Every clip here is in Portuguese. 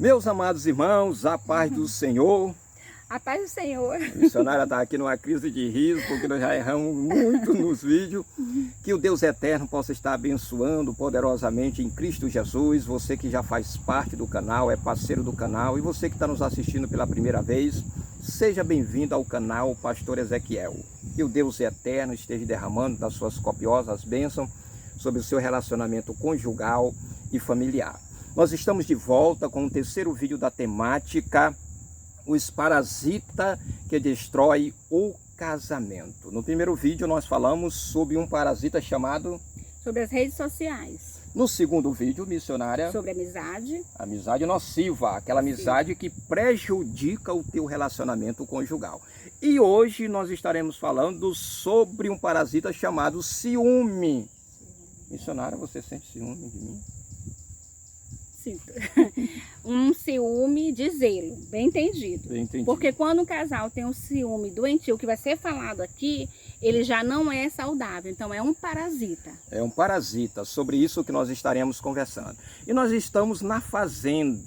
Meus amados irmãos, a paz do Senhor. A paz do Senhor. A missionária está aqui numa crise de riso, porque nós já erramos muito nos vídeos. Que o Deus eterno possa estar abençoando poderosamente em Cristo Jesus. Você que já faz parte do canal, é parceiro do canal. E você que está nos assistindo pela primeira vez, seja bem-vindo ao canal Pastor Ezequiel. Que o Deus eterno esteja derramando das suas copiosas bênçãos sobre o seu relacionamento conjugal e familiar. Nós estamos de volta com o terceiro vídeo da temática Os parasitas que destrói o casamento. No primeiro vídeo nós falamos sobre um parasita chamado... Sobre as redes sociais. No segundo vídeo, missionária... Sobre amizade. Amizade nociva, aquela amizade que prejudica o teu relacionamento conjugal. E hoje nós estaremos falando sobre um parasita chamado ciúme. Missionária, você sente ciúme de mim? Sinto. Um ciúme de zelo, bem entendido. Bem entendido. Porque quando um casal tem um ciúme doentio, que vai ser falado aqui, ele já não é saudável. Então é um parasita. É um parasita, sobre isso que nós estaremos conversando. E nós estamos na fazenda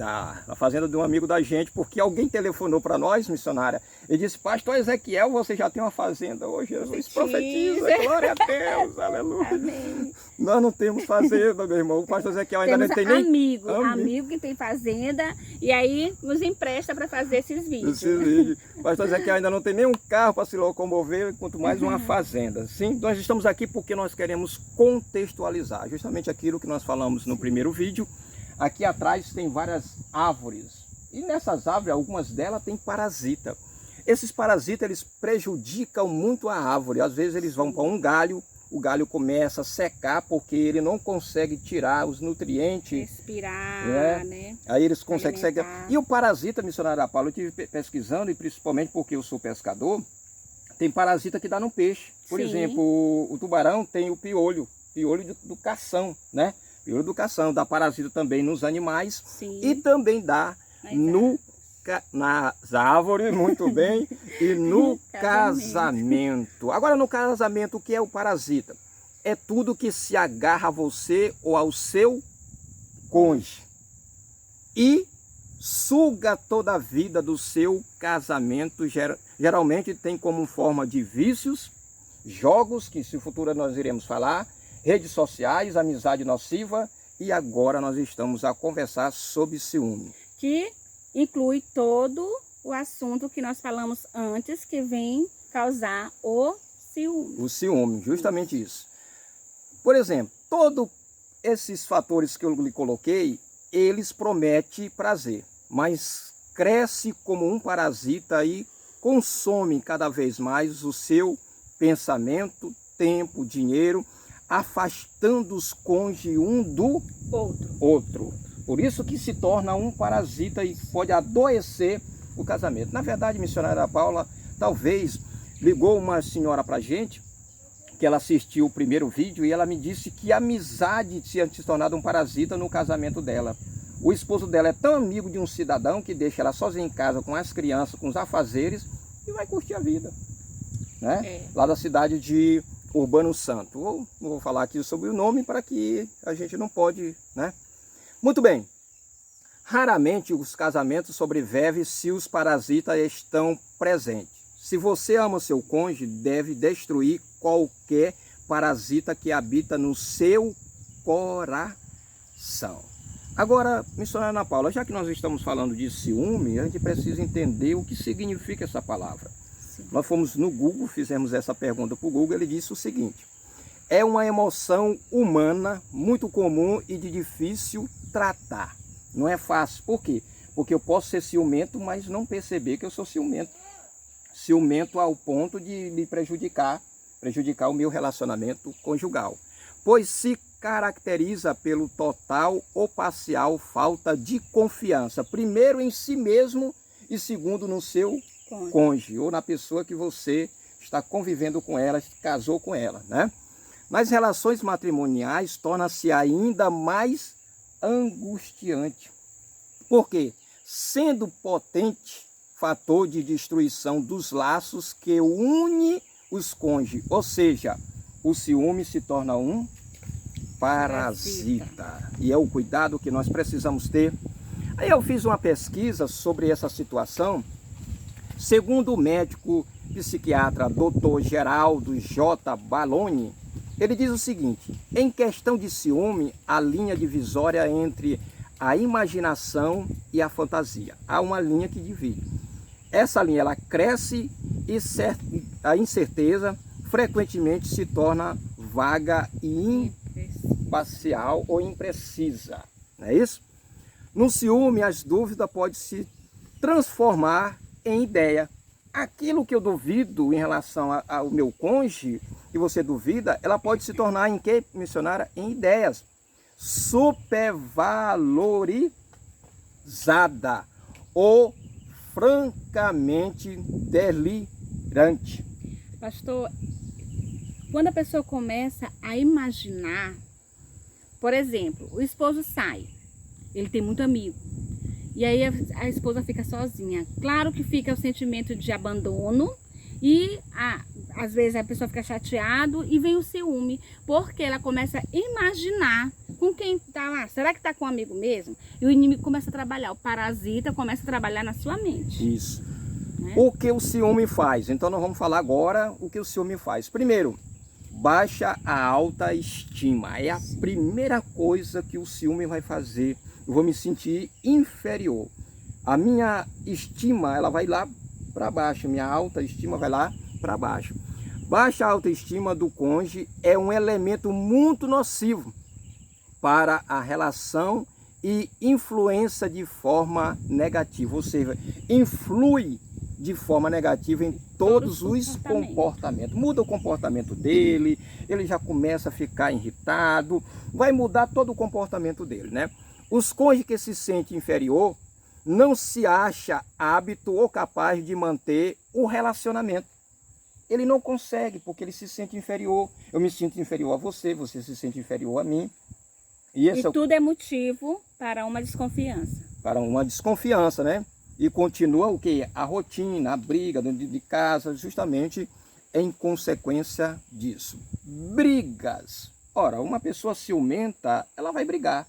de um amigo da gente, porque alguém telefonou para nós, missionária, e disse: Pastor Ezequiel, você já tem uma fazenda hoje, Jesus profetiza, glória a Deus, aleluia. Amém. Nós não temos fazenda, meu irmão. O pastor Ezequiel ainda não tem nem... Amigo que tem fazenda e aí nos empresta para fazer esses vídeos. O pastor Ezequiel ainda não tem nem um carro para se locomover, quanto mais uma fazenda. Sim, nós estamos aqui porque nós queremos contextualizar justamente aquilo que nós falamos no primeiro vídeo. Aqui atrás tem várias árvores e nessas árvores, algumas delas têm parasita. Esses parasitas, eles prejudicam muito a árvore. Às vezes eles vão para um galho, o galho começa a secar porque ele não consegue tirar os nutrientes. Respirar, né? Aí eles conseguem secar. E o parasita, missionária Paula, eu estive pesquisando, e principalmente porque eu sou pescador, tem parasita que dá no peixe. Por exemplo, o tubarão tem o piolho do cação, né? Piolho do cação, dá parasita também nos animais. Sim. E também dá nas árvores, muito bem, e no casamento. Agora, no casamento, o que é o parasita? É tudo que se agarra a você ou ao seu cônjuge e suga toda a vida do seu casamento. Geralmente tem como forma de vícios, jogos, que se futuro nós iremos falar, redes sociais, amizade nociva, e agora nós estamos a conversar sobre ciúme. Que inclui todo o assunto que nós falamos antes, que vem causar o ciúme. O ciúme, justamente isso. Por exemplo, todos esses fatores que eu lhe coloquei, eles prometem prazer, mas cresce como um parasita e consome cada vez mais o seu pensamento, tempo, dinheiro, afastando os cônjuges um do outro. Por isso que se torna um parasita e pode adoecer o casamento. Na verdade, missionária Paula, talvez ligou uma senhora para a gente, que ela assistiu o primeiro vídeo, e ela me disse que a amizade tinha se tornado um parasita no casamento dela. O esposo dela é tão amigo de um cidadão que deixa ela sozinha em casa com as crianças, com os afazeres, e vai curtir a vida, né? Lá da cidade de Urbano Santo. Não vou falar aqui sobre o nome para que a gente não pode, né? Muito bem, raramente os casamentos sobrevivem se os parasitas estão presentes. Se você ama o seu cônjuge, deve destruir qualquer parasita que habita no seu coração. Agora, missionária Ana Paula, já que nós estamos falando de ciúme, a gente precisa entender o que significa essa palavra. Sim. Nós fomos no Google, fizemos essa pergunta para o Google, ele disse o seguinte: é uma emoção humana muito comum e de difícil tratar. Não é fácil. Por quê? Porque eu posso ser ciumento, mas não perceber que eu sou ciumento. Ciumento ao ponto de me prejudicar o meu relacionamento conjugal. Pois se caracteriza pelo total ou parcial falta de confiança. Primeiro em si mesmo e segundo no seu cônjuge ou na pessoa que você está convivendo com ela, casou com ela, né? Nas relações matrimoniais, torna-se ainda mais angustiante. Por quê? Sendo potente fator de destruição dos laços que une os cônjuges. Ou seja, o ciúme se torna um parasita. E é o cuidado que nós precisamos ter Aí eu fiz uma pesquisa sobre essa situação. Segundo o médico psiquiatra Dr. Geraldo J. Baloni, ele diz o seguinte: em questão de ciúme, a linha divisória entre a imaginação e a fantasia. Há uma linha que divide. Essa linha ela cresce e a incerteza frequentemente se torna vaga e imparcial ou imprecisa. Não é isso? No ciúme, as dúvidas podem se transformar em ideia. Aquilo que eu duvido em relação ao meu cônjuge, que você duvida, ela pode se tornar em que, missionária? Em ideias. Supervalorizada ou francamente delirante. Pastor, quando a pessoa começa a imaginar, por exemplo, o esposo sai, ele tem muito amigo, e aí a esposa fica sozinha. Claro que fica o sentimento de abandono e às vezes a pessoa fica chateada e vem o ciúme, porque ela começa a imaginar com quem está lá. Será que está com um amigo mesmo? E o inimigo começa a trabalhar, o parasita começa a trabalhar na sua mente. Isso. Né? O que o ciúme faz? Então nós vamos falar agora o que o ciúme faz. Primeiro, baixa a autoestima. É a primeira coisa que o ciúme vai fazer. Eu vou me sentir inferior. A minha estima, ela vai lá para baixo. Minha autoestima vai lá para baixo. Baixa autoestima do cônjuge é um elemento muito nocivo para a relação e influencia de forma negativa. Ou seja, influi de forma negativa em todos os comportamentos. Muda o comportamento dele, ele já começa a ficar irritado, vai mudar todo o comportamento dele, né? Os cônjuges que se sentem inferior não se acha hábito ou capaz de manter o relacionamento. Ele não consegue, porque ele se sente inferior. Eu me sinto inferior a você, você se sente inferior a mim. E tudo é motivo para uma desconfiança. Para uma desconfiança, né? E continua o quê? A rotina, a briga dentro de casa, justamente em consequência disso. Brigas. Ora, uma pessoa ciumenta, ela vai brigar.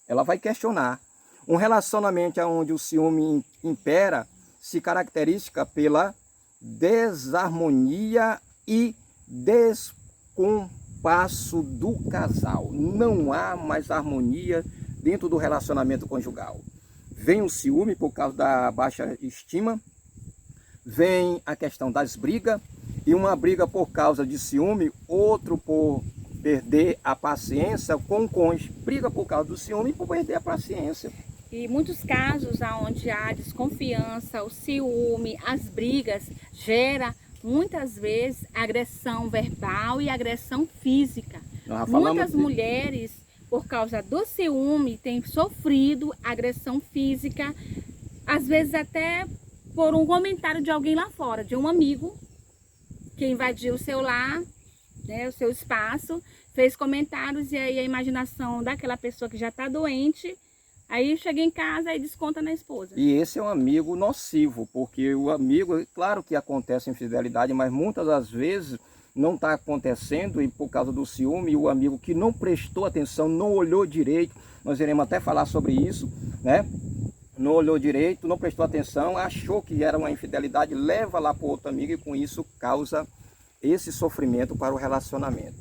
Ela vai questionar. Um relacionamento onde o ciúme impera se caracteriza pela desarmonia e descompasso do casal. Não há mais harmonia dentro do relacionamento conjugal. Vem o ciúme por causa da baixa estima, vem a questão das brigas, e uma briga por causa de ciúme, outro por perder a paciência com o cônjuge. Briga por causa do ciúme e por perder a paciência. E muitos casos onde há desconfiança, o ciúme, as brigas, gera muitas vezes agressão verbal e agressão física. Muitas mulheres, por causa do ciúme, têm sofrido agressão física, às vezes até por um comentário de alguém lá fora, de um amigo que invadiu o seu lar, né, o seu espaço, fez comentários, e aí a imaginação daquela pessoa que já está doente, aí chega em casa e desconta na esposa. E esse é um amigo nocivo, porque o amigo, claro que acontece infidelidade, mas muitas das vezes não está acontecendo, e por causa do ciúme, o amigo que não prestou atenção, não olhou direito, nós iremos até falar sobre isso, né? Não olhou direito, não prestou atenção, achou que era uma infidelidade, leva lá para o outro amigo, e com isso causa esse sofrimento para o relacionamento.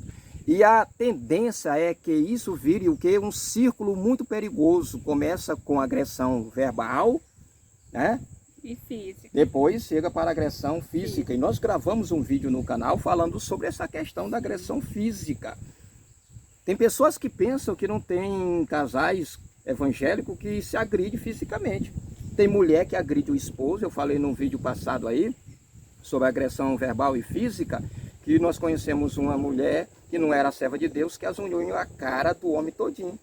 E a tendência é que isso vire o quê? Um círculo muito perigoso. Começa com agressão verbal, né? E física. Depois chega para a agressão física. E nós gravamos um vídeo no canal falando sobre essa questão da agressão física. Tem pessoas que pensam que não tem casais evangélicos que se agridem fisicamente. Tem mulher que agride o esposo. Eu falei num vídeo passado aí sobre agressão verbal e física, que nós conhecemos uma mulher que não era serva de Deus, que azunhou a cara do homem todinho.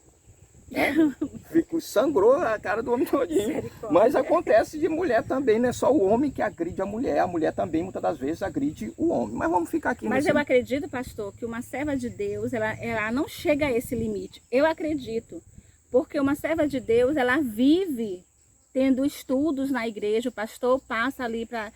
Né? Sangrou a cara do homem todinho. Mas acontece de mulher também, não é só o homem que agride a mulher também muitas das vezes agride o homem. Mas vamos ficar aqui. Mas eu acredito, pastor, que uma serva de Deus, ela não chega a esse limite. Eu acredito, porque uma serva de Deus, ela vive tendo estudos na igreja, o pastor passa ali para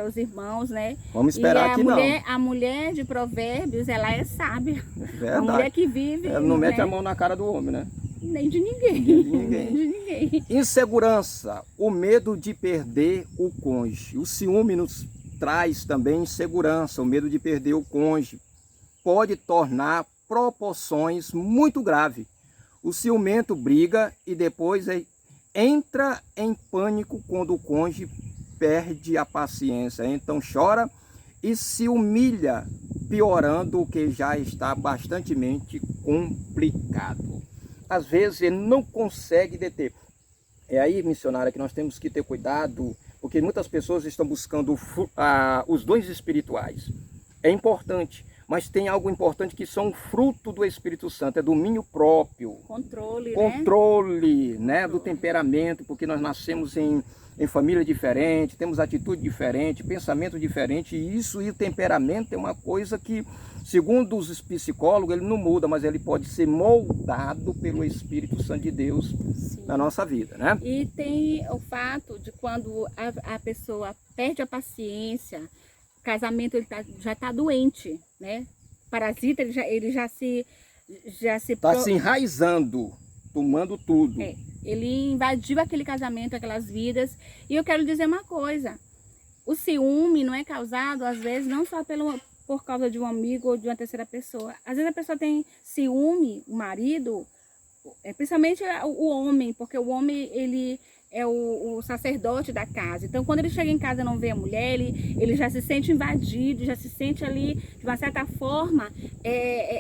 os irmãos, né? Vamos esperar que a mulher de Provérbios, ela é sábia. Verdade. A mulher que vive... Ela não mete a mão na cara do homem, né? Nem de ninguém. Nem de ninguém. Nem de ninguém. Insegurança, o medo de perder o cônjuge. O ciúme nos traz também insegurança, o medo de perder o cônjuge. Pode tornar proporções muito graves. O ciumento briga e depois entra em pânico quando o cônjuge perde a paciência. Então chora e se humilha, piorando o que já está bastante complicado. Às vezes ele não consegue deter. É aí, missionária, que nós temos que ter cuidado, porque muitas pessoas estão buscando os dons espirituais. É importante, mas tem algo importante que são fruto do Espírito Santo, é domínio próprio. Controle, né, do temperamento, porque nós nascemos em família diferente, temos atitude diferente, pensamento diferente, e isso e o temperamento é uma coisa que, segundo os psicólogos, ele não muda, mas ele pode ser moldado pelo Espírito Santo de Deus. Sim. Na nossa vida, né? E tem o fato de quando a pessoa perde a paciência, o casamento já está doente, né? Parasita, ele já se está se enraizando, tomando tudo. Ele invadiu aquele casamento, aquelas vidas. E eu quero dizer uma coisa: o ciúme não é causado, às vezes, não só por causa de um amigo ou de uma terceira pessoa. Às vezes a pessoa tem ciúme, o marido, principalmente o homem, porque o homem, ele é o sacerdote da casa. Então, quando ele chega em casa e não vê a mulher, ele já se sente invadido, já se sente ali, de uma certa forma,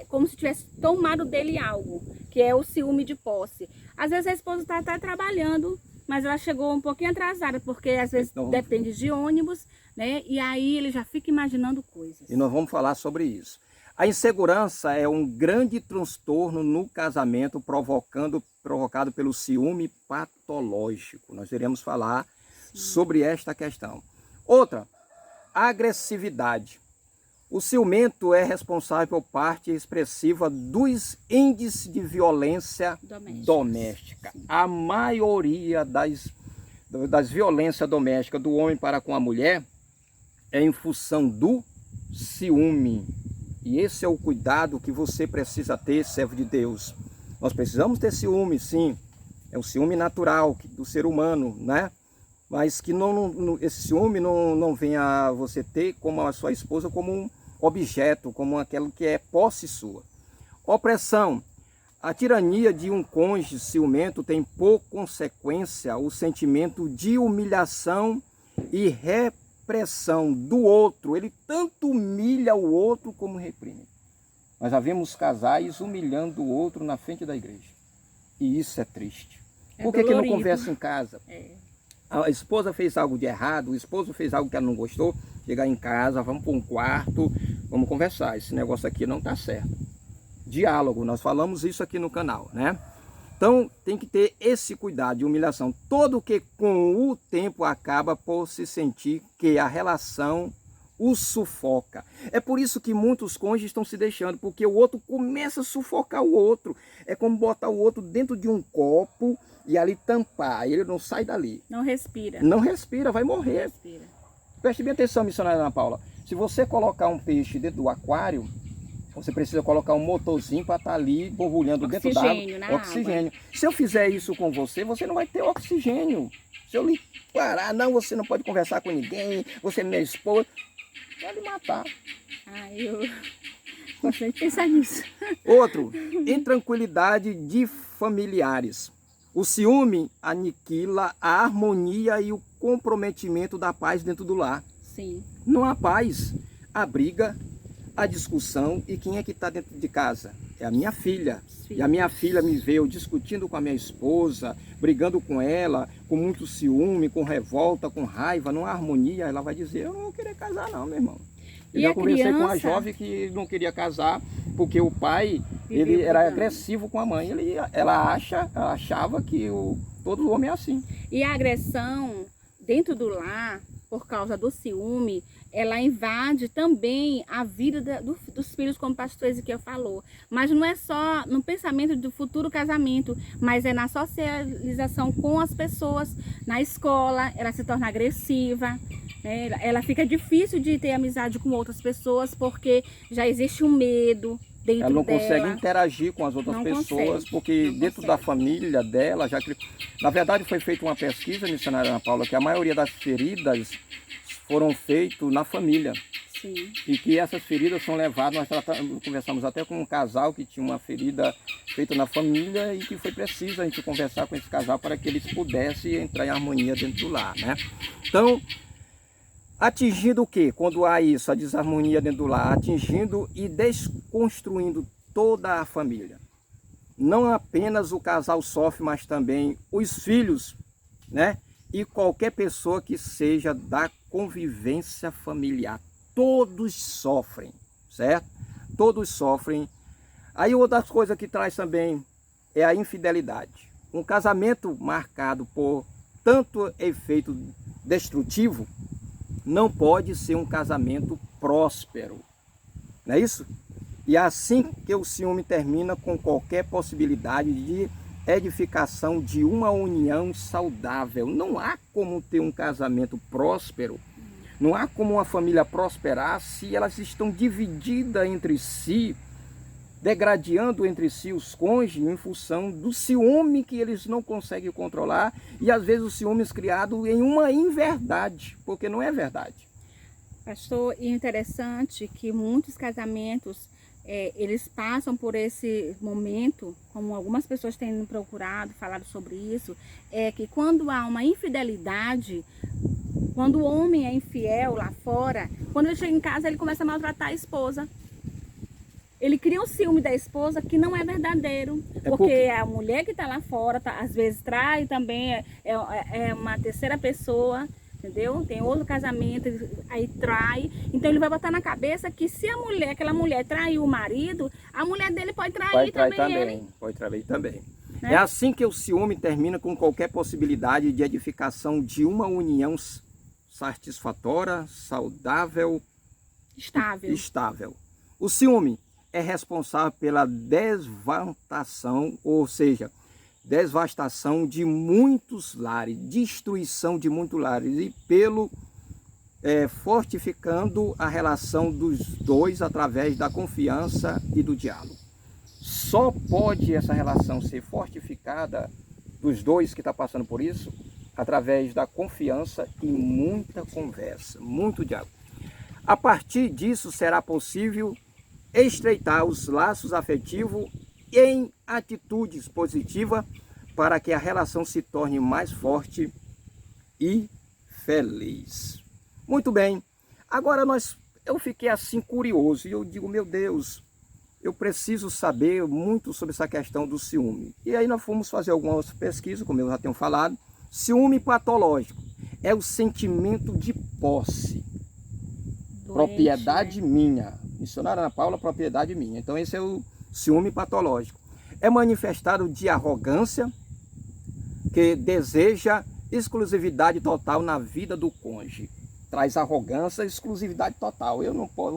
como se tivesse tomado dele algo, que é o ciúme de posse. Às vezes a esposa está trabalhando, mas ela chegou um pouquinho atrasada, porque às vezes depende de ônibus, né? E aí ele já fica imaginando coisas. E nós vamos falar sobre isso. A insegurança é um grande transtorno no casamento provocado pelo ciúme patológico. Nós iremos falar sobre esta questão. Outra, agressividade. O ciumento é responsável por parte expressiva dos índices de violência doméstica. A maioria das violências domésticas do homem para com a mulher é em função do ciúme. E esse é o cuidado que você precisa ter, servo de Deus. Nós precisamos ter ciúme, sim. É o ciúme natural do ser humano, né? Mas que esse ciúme não venha você ter como a sua esposa como um objeto, como aquilo que é posse sua. Opressão. A tirania de um cônjuge ciumento tem por consequência o sentimento de humilhação e repressão do outro. Ele tanto humilha o outro como reprime. Nós já vemos casais humilhando o outro na frente da igreja. E isso é triste. Por que não conversa em casa? A esposa fez algo de errado, o esposo fez algo que ela não gostou, chegar em casa, vamos para um quarto, vamos conversar. Esse negócio aqui não está certo. Diálogo, nós falamos isso aqui no canal, né? Então tem que ter esse cuidado de humilhação. Todo que com o tempo acaba por se sentir que a relação o sufoca. É por isso que muitos cônjuges estão se deixando, porque o outro começa a sufocar o outro. É como botar o outro dentro de um copo e ali tampar, ele não sai dali. Não respira. Não respira, vai morrer. Não respira. Preste bem atenção, missionária Ana Paula. Se você colocar um peixe dentro do aquário, você precisa colocar um motorzinho para estar ali borbulhando dentro da água. Oxigênio. Se eu fizer isso com você, você não vai ter oxigênio. Se eu lhe parar, não, você não pode conversar com ninguém, você é minha esposa, vai lhe matar. Eu gosto de pensar nisso. Outro, intranquilidade de familiares. O ciúme aniquila a harmonia e o comprometimento da paz dentro do lar. Sim. Não há paz, a briga, a discussão. E quem é que está dentro de casa? É a minha filha. Sim. E a minha filha me veio discutindo com a minha esposa, brigando com ela, com muito ciúme, com revolta, com raiva, não há harmonia. Ela vai dizer, eu não vou querer casar não, meu irmão. Eu já conversei com uma jovem que não queria casar porque o pai ele era agressivo com a mãe. Ela achava que todo homem é assim. E a agressão dentro do lar, por causa do ciúme, ela invade também a vida dos filhos, como o pastor Ezequiel falou. Mas não é só no pensamento do futuro casamento, mas é na socialização com as pessoas, na escola, ela se torna agressiva. Ela fica difícil de ter amizade com outras pessoas porque já existe um medo dentro ela não dela. consegue interagir com as outras Não pessoas, consegue, porque não dentro consegue. da família dela, já que na verdade foi feita uma pesquisa, missionária Ana Paula, que a maioria das feridas foram feitas na família. Sim. E que essas feridas são levadas, conversamos até com um casal que tinha uma ferida feita na família e que foi preciso a gente conversar com esse casal para que eles pudessem entrar em harmonia dentro do lar, né? Então, atingindo o quê? Quando há isso, a desarmonia dentro do lar, atingindo e desconstruindo toda a família. Não apenas o casal sofre, mas também os filhos, né? E qualquer pessoa que seja da convivência familiar. Todos sofrem, certo? Todos sofrem. Aí outra coisa que traz também é a infidelidade. Um casamento marcado por tanto efeito destrutivo não pode ser um casamento próspero. Não é isso? E é assim que o ciúme termina com qualquer possibilidade de edificação de uma união saudável. Não há como ter um casamento próspero. Não há como uma família prosperar se elas estão divididas entre si, degradando entre si os cônjuges em função do ciúme que eles não conseguem controlar e às vezes o ciúme é criado em uma inverdade, porque não é verdade. Pastor, e interessante que muitos casamentos, eles passam por esse momento, como algumas pessoas têm me procurado, falado sobre isso, é que quando há uma infidelidade, quando o homem é infiel lá fora, quando ele chega em casa, ele começa a maltratar a esposa. Ele cria um ciúme da esposa que não é verdadeiro. Porque a mulher que está lá fora, às vezes trai também, é uma terceira pessoa, entendeu? Tem outro casamento, aí trai. Então ele vai botar na cabeça que se aquela mulher traiu o marido, a mulher dele pode trair também ele. Pode trair também. Né? É assim que o ciúme termina com qualquer possibilidade de edificação de uma união satisfatória, saudável, estável. O ciúme é responsável pela devastação, ou seja, devastação de muitos lares, destruição de muitos lares e pelo fortificando a relação dos dois através da confiança e do diálogo. Só pode essa relação ser fortificada dos dois que estão passando por isso através da confiança e muita conversa, muito diálogo. A partir disso será possível estreitar os laços afetivos em atitudes positivas para que a relação se torne mais forte e feliz. Muito bem, agora eu fiquei assim curioso e eu digo, meu Deus, eu preciso saber muito sobre essa questão do ciúme. E aí nós fomos fazer algumas pesquisas, como eu já tenho falado. Ciúme patológico é o sentimento de posse. Doente, propriedade minha. Missionária Ana Paula, propriedade minha. Então esse é o ciúme patológico. É manifestado de arrogância, que deseja exclusividade total na vida do cônjuge. Traz arrogância, exclusividade total.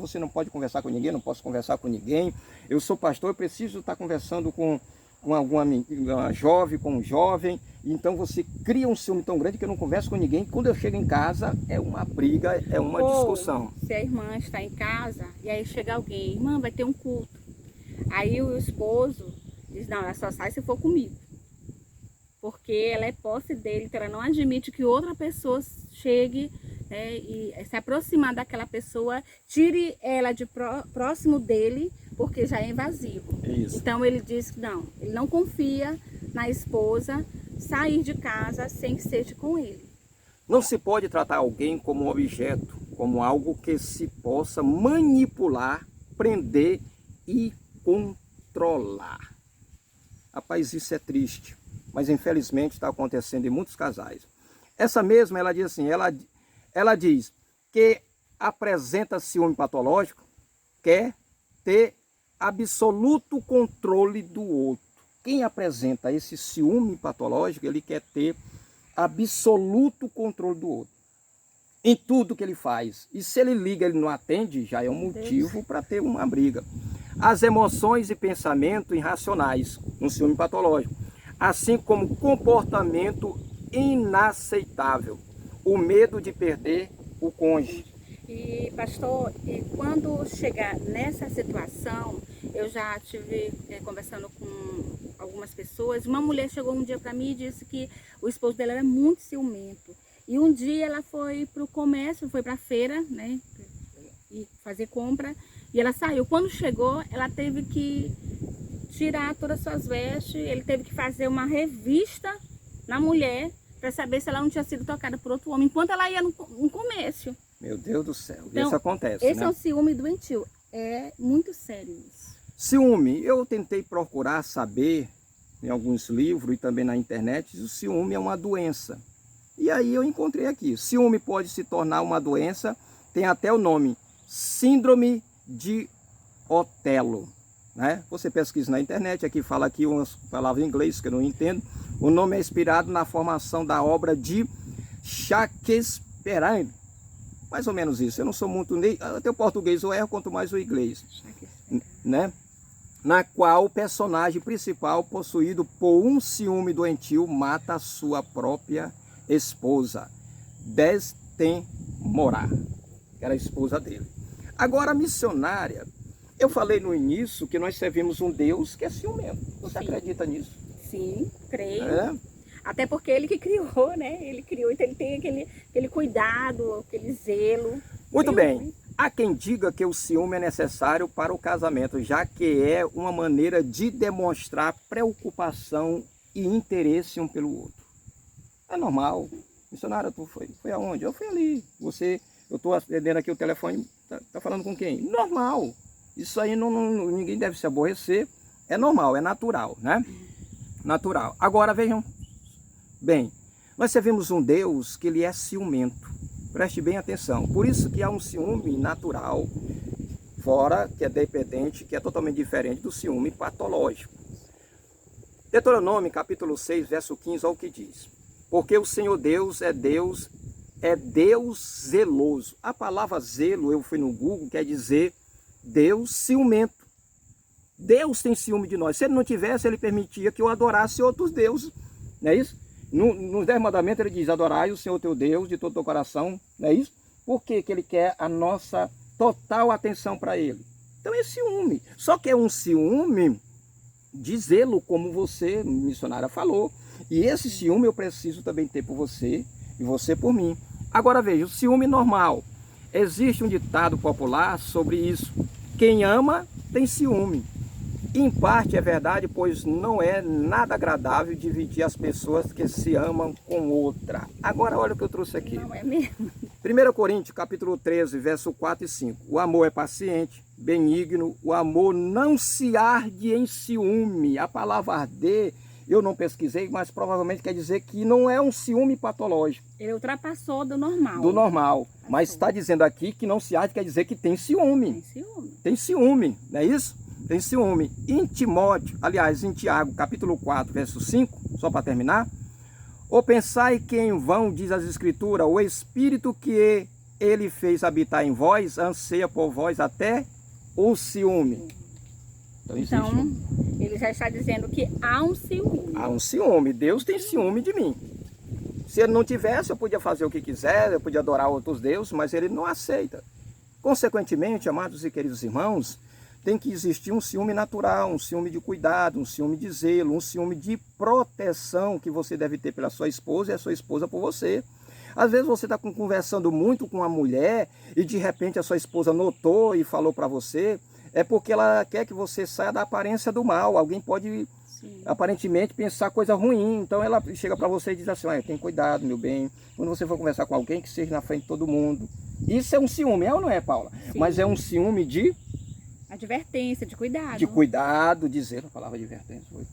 Você não pode conversar com ninguém, não posso conversar com ninguém. Eu sou pastor, eu preciso estar conversando com uma jovem, com um jovem. Então você cria um ciúme tão grande que eu não converso com ninguém. Quando eu chego em casa, é uma briga, é uma discussão. Se a irmã está em casa e aí chega alguém, irmã, vai ter um culto. Aí o esposo diz, não, ela só sai se for comigo. Porque ela é posse dele, então ela não admite que outra pessoa chegue e se aproximar daquela pessoa, tire ela de próximo dele, porque já é invasivo. Isso. Então ele diz que não, ele não confia na esposa sair de casa sem que seja com ele. Não se pode tratar alguém como um objeto, como algo que se possa manipular, prender e controlar. Rapaz, isso é triste, mas infelizmente está acontecendo em muitos casais. Essa mesma, ela diz assim, ela diz que apresenta ciúme patológico, quer ter absoluto controle do outro. Quem apresenta esse ciúme patológico, ele quer ter absoluto controle do outro. Em tudo que ele faz. E se ele liga, ele não atende, já é um motivo para ter uma briga. As emoções e pensamentos irracionais, um ciúme patológico. Assim como comportamento inaceitável. O medo de perder o cônjuge. E pastor, quando chegar nessa situação, eu já tive conversando com algumas pessoas. Uma mulher chegou um dia para mim e disse que o esposo dela era muito ciumento. E um dia ela foi para o comércio, foi para a feira, né, e fazer compra, e ela saiu. Quando chegou, ela teve que tirar todas as suas vestes, ele teve que fazer uma revista na mulher para saber se ela não tinha sido tocada por outro homem, enquanto ela ia no comércio. Meu Deus do céu, Então, isso acontece, esse né? é um ciúme doentio, é muito sério isso. Ciúme, eu tentei procurar saber em alguns livros e também na internet, o ciúme é uma doença. E aí eu encontrei aqui, ciúme pode se tornar uma doença, tem até o nome, síndrome de Otelo, né? Você pesquisa na internet, aqui fala aqui umas palavras em inglês que eu não entendo. O nome é inspirado na formação da obra de Shakespeare, mais ou menos isso. Eu não sou muito, até o português eu erro, quanto mais o inglês, né? Na qual o personagem principal, possuído por um ciúme doentio, mata a sua própria esposa, Destemorá, que era a esposa dele. Agora, a missionária, eu falei no início que nós servimos um Deus que é ciumento. Você acredita nisso? Sim, creio. É? Até porque ele que criou, né? Ele criou, então ele tem aquele cuidado, aquele zelo. Muito bem. Há quem diga que o ciúme é necessário para o casamento, já que é uma maneira de demonstrar preocupação e interesse um pelo outro. É normal. Missionária, tu foi aonde? Eu fui ali. Eu estou atendendo aqui o telefone, tá falando com quem? Normal. Isso aí ninguém deve se aborrecer. É normal, é natural, né? Natural. Agora vejam bem, nós servimos um Deus que ele é ciumento. Preste bem atenção. Por isso que há um ciúme natural, fora, que é dependente, que é totalmente diferente do ciúme patológico. Deuteronômio, capítulo 6, verso 15, olha o que diz. Porque o Senhor Deus é Deus zeloso. A palavra zelo, eu fui no Google, quer dizer Deus ciumento. Deus tem ciúme de nós. Se ele não tivesse, ele permitia que eu adorasse outros deuses. Não é isso? Nos 10 mandamentos ele diz, adorai o Senhor teu Deus de todo o teu coração. Não é isso? Por que ele quer a nossa total atenção para ele? Então é ciúme. Só que é um ciúme de zelo, como você, missionária, falou. E esse ciúme eu preciso também ter por você e você por mim. Agora veja, o ciúme normal. Existe um ditado popular sobre isso. Quem ama tem ciúme. Em parte é verdade, pois não é nada agradável dividir as pessoas que se amam com outra. Agora olha o que eu trouxe aqui. Não é mesmo? 1 Coríntios, capítulo 13, verso 4 e 5. O amor é paciente, benigno, o amor não se arde em ciúme. A palavra arder, eu não pesquisei, mas provavelmente quer dizer que não é um ciúme patológico. Ele ultrapassou do normal. Do normal. Mas está dizendo aqui que não se arde, quer dizer que tem ciúme. Tem ciúme. Tem ciúme, não é isso? Tem ciúme. Em Timóteo, aliás, em Tiago, capítulo 4, verso 5, só para terminar. Ou pensai que em vão, diz as Escrituras, o Espírito que ele fez habitar em vós, anseia por vós até o ciúme. Então, ele já está dizendo que há um ciúme. Há um ciúme. Deus tem ciúme de mim. Se ele não tivesse, eu podia fazer o que quiser, eu podia adorar outros deuses, mas ele não aceita. Consequentemente, amados e queridos irmãos, tem que existir um ciúme natural, um ciúme de cuidado, um ciúme de zelo, um ciúme de proteção que você deve ter pela sua esposa e a sua esposa por você. Às vezes você está conversando muito com uma mulher e de repente a sua esposa notou e falou para você, é porque ela quer que você saia da aparência do mal. Alguém pode, aparentemente, pensar coisa ruim. Então ela chega para você e diz assim, tem cuidado, meu bem, quando você for conversar com alguém, que seja na frente de todo mundo. Isso é um ciúme, é ou não é, Paula? Sim. Mas é um ciúme de... advertência, de cuidado. De cuidado, dizer a palavra advertência. Foi.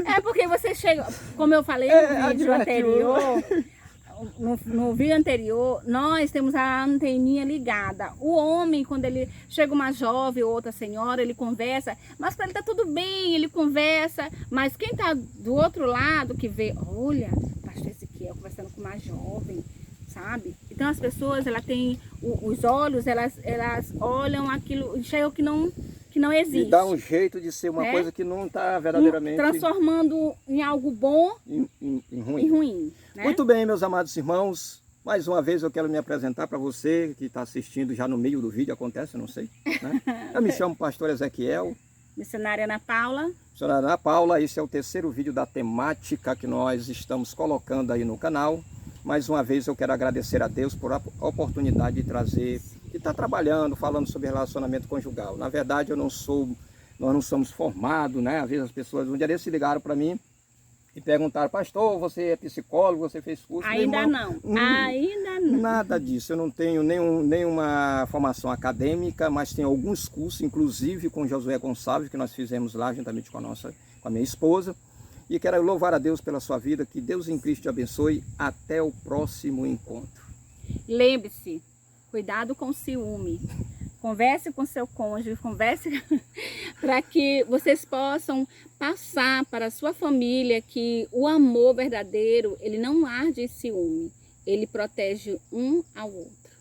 É porque você chega, como eu falei no vídeo anterior, no vídeo anterior, nós temos a anteninha ligada. O homem, quando ele chega uma jovem ou outra senhora, ele conversa, mas para ele tá tudo bem, ele conversa, mas quem tá do outro lado que vê, olha, o pastor Ezequiel conversando com uma jovem, sabe? Então as pessoas, elas têm os olhos, elas olham aquilo, enxergam que não existe. E dá um jeito de ser uma coisa que não está verdadeiramente... transformando em algo bom em ruim. Em ruim, né? Muito bem, meus amados irmãos. Mais uma vez eu quero me apresentar para você que está assistindo já no meio do vídeo, acontece, eu não sei, né? Eu me chamo Pastor Ezequiel. Missionária Ana Paula. Missionária Ana Paula, esse é o terceiro vídeo da temática que nós estamos colocando aí no canal. Mais uma vez eu quero agradecer a Deus por a oportunidade de trazer, de estar trabalhando, falando sobre relacionamento conjugal. Na verdade nós não somos formados, né? Às vezes as pessoas um dia desses ligaram para mim e perguntaram: pastor, você é psicólogo, você fez curso? Ainda não, ainda não. Nada disso, eu não tenho nenhuma formação acadêmica, mas tenho alguns cursos, inclusive com Josué Gonçalves, que nós fizemos lá juntamente com a minha esposa. E quero louvar a Deus pela sua vida, que Deus em Cristo te abençoe. Até o próximo encontro. Lembre-se, cuidado com o ciúme. Converse com seu cônjuge, converse para que vocês possam passar para a sua família que o amor verdadeiro, ele não arde em ciúme, ele protege um ao outro.